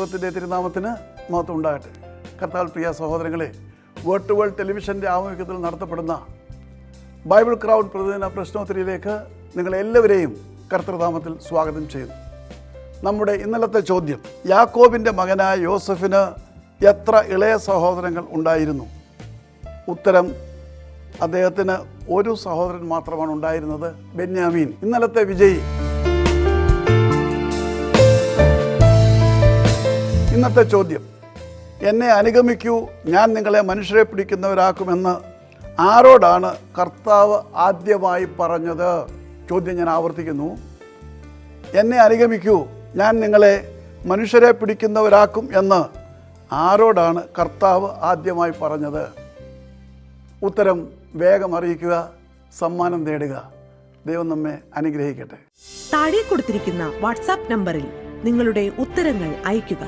ദൈവത്തിൻ്റെ തിരുനാമത്തിന് മഹത്വം ഉണ്ടാകട്ടെ. കർത്താവിൽ പ്രിയ സഹോദരങ്ങളെ, വേർഡ് ടു വേൾഡ് ടെലിവിഷൻ്റെ ആഭിമുഖ്യത്തിൽ നടത്തപ്പെടുന്ന ബൈബിൾ ക്രൗൺ പ്രതിദിന പ്രശ്നോത്തരിയിലേക്ക് നിങ്ങളെല്ലാവരെയും കർത്തൃനാമത്തിൽ സ്വാഗതം ചെയ്യുന്നു. നമ്മുടെ ഇന്നലത്തെ ചോദ്യം, യാക്കോബിൻ്റെ മകനായ യോസഫിന് എത്ര ഇളയ സഹോദരങ്ങൾ ഉണ്ടായിരുന്നു? ഉത്തരം, അദ്ദേഹത്തിന് ഒരു സഹോദരൻ മാത്രമാണ് ഉണ്ടായിരുന്നത്, ബെന്യാമീൻ. ഇന്നലത്തെ വിജയി. ഇന്നത്തെ ചോദ്യം, എന്നെ അനുഗമിക്കൂ, ഞാൻ നിങ്ങളെ മനുഷ്യരെ പിടിക്കുന്നവരാക്കുമെന്ന് ആരോടാണ് കർത്താവ് ആദ്യമായി പറഞ്ഞത്? ചോദ്യം ഞാൻ ആവർത്തിക്കുന്നു. എന്നെ അനുഗമിക്കൂ, ഞാൻ നിങ്ങളെ മനുഷ്യരെ പിടിക്കുന്നവരാക്കും എന്ന് ആരോടാണ് കർത്താവ് ആദ്യമായി പറഞ്ഞത്? ഉത്തരം വേഗം അറിയിക്കുക, സമ്മാനം നേടുക. ദൈവം നമ്മെ അനുഗ്രഹിക്കട്ടെ. താഴെ കൊടുത്തിരിക്കുന്ന വാട്സാപ്പ് നമ്പറിൽ നിങ്ങളുടെ ഉത്തരങ്ങൾ അയയ്ക്കുക.